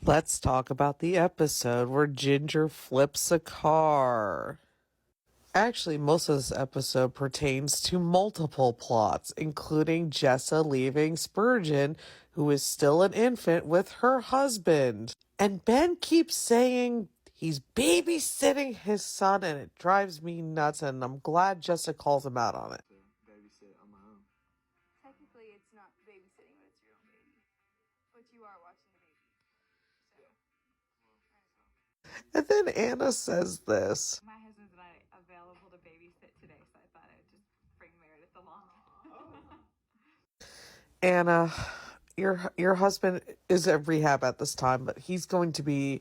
Let's talk about the episode where Ginger flips a car. Actually, most of this episode pertains to multiple plots, including Jessa leaving Spurgeon, who is still an infant, with her husband. And Ben keeps saying he's babysitting his son, and it drives me nuts, and I'm glad Jessa calls him out on it. Babysit on my own. Technically, it's not babysitting, but it's your own baby. But you are watching the baby. So. And then Anna says this. My husband's not available to babysit today, so I thought I'd just bring Meredith along. Anna, your husband is at rehab at this time, but he's going to be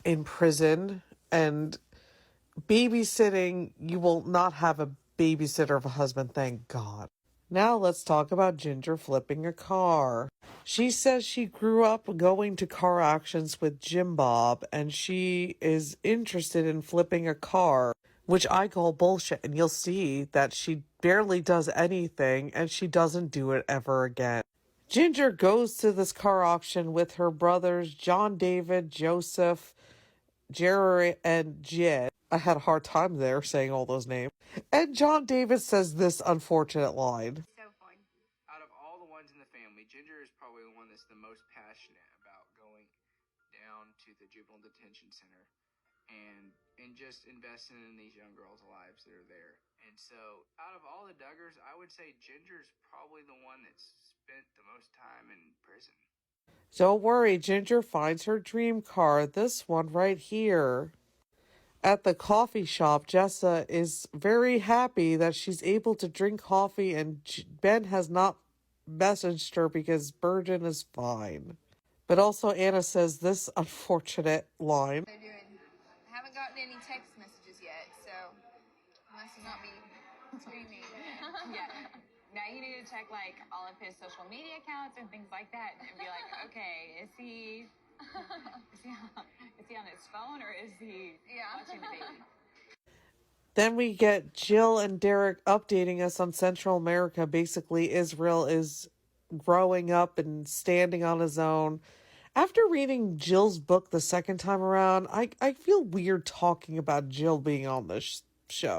in prison, and babysitting, you will not have a babysitter of a husband, thank God. Now let's talk about Ginger flipping a car. She says she grew up going to car auctions with Jim Bob, and she is interested in flipping a car, which I call bullshit, and you'll see that she barely does anything, and she doesn't do it ever again. Ginger goes to this car auction with her brothers, John David, Joseph, Jerry, and Jed. I had a hard time there saying all those names. And John David says this unfortunate line. So fun. Out of all the ones in the family, Ginger is probably the one that's the most passionate about going down to the juvenile detention center and just investing in these young girls' lives that are there. And so, out of all the Duggars, I would say Ginger's probably the one that's spent the most time in prison. Don't worry, Ginger finds her dream car, this one right here. At the coffee shop, Jessa is very happy that she's able to drink coffee, and Ben has not messaged her because Spurgeon is fine. But also Anna says this unfortunate line. They're doing. I haven't gotten any text messages yet, so must not be screaming. Yeah. Now you need to check like all of his social media accounts and things like that, and be like, okay, is he on his phone or is he watching the baby? Then we get Jill and Derek updating us on Central America. Basically, Israel is growing up and standing on his own. After reading Jill's book the second time around, I feel weird talking about Jill being on this show.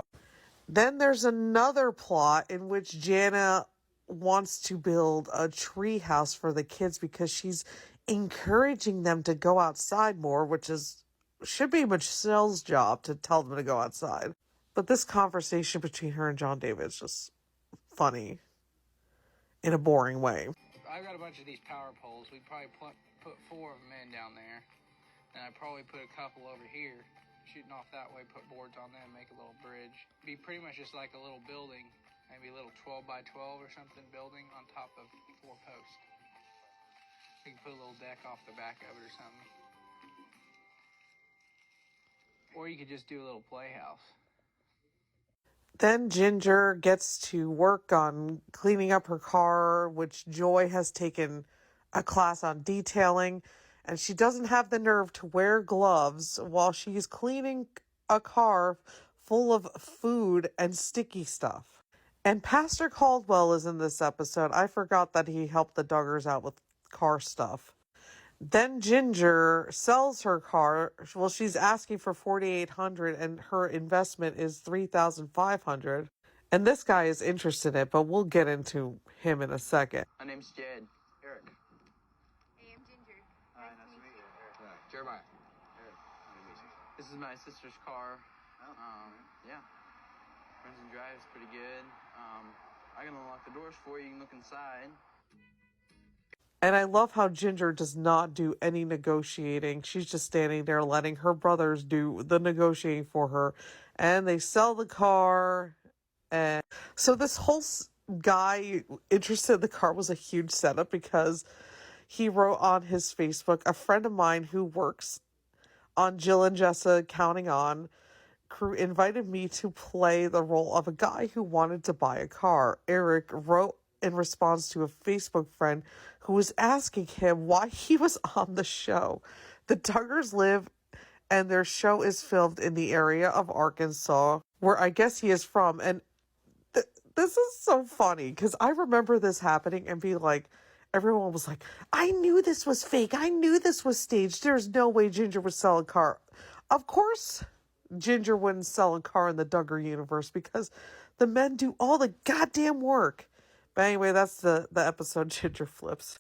Then there's another plot in which Jana wants to build a tree house for the kids because she's encouraging them to go outside more, which should be Michelle's job to tell them to go outside. But this conversation between her and John David is just funny in a boring way. I've got a bunch of these power poles. We'd probably put 4 of them in down there. And I'd probably put a couple over here. Shooting off that way, put boards on them, make a little bridge. Be pretty much just like a little building, maybe a little 12 by 12 or something building on top of 4 posts. You can put a little deck off the back of it or something. Or you could just do a little playhouse. Then Ginger gets to work on cleaning up her car, which Joy has taken a class on detailing, and she doesn't have the nerve to wear gloves while she's cleaning a car full of food and sticky stuff. And Pastor Caldwell is in this episode. I forgot that he helped the Duggars out with car stuff. Then Ginger sells her car. Well, she's asking for $4,800 and her investment is $3,500. And this guy is interested in it, but we'll get into him in a second. My name's Jed. Eric. Hey, I'm Ginger. Hi, nice to meet you. Eric. Jeremiah. Eric. Nice to meet you. This is my sister's car. Yeah. Runs and drives pretty good. I can unlock the doors for you. You can look inside. And I love how Ginger does not do any negotiating. She's just standing there letting her brothers do the negotiating for her. And they sell the car. And so this whole guy interested in the car was a huge setup because he wrote on his Facebook, a friend of mine who works on Jill and Jessa Counting On crew invited me to play the role of a guy who wanted to buy a car. Eric wrote in response to a Facebook friend who was asking him why he was on the show. The Duggars live and their show is filmed in the area of Arkansas, where I guess he is from. And this is so funny because I remember this happening and be like, everyone was like, I knew this was fake. I knew this was staged. There's no way Ginger would sell a car. Of course, Ginger wouldn't sell a car in the Duggar universe because the men do all the goddamn work. But anyway, that's the episode Ginger Flips.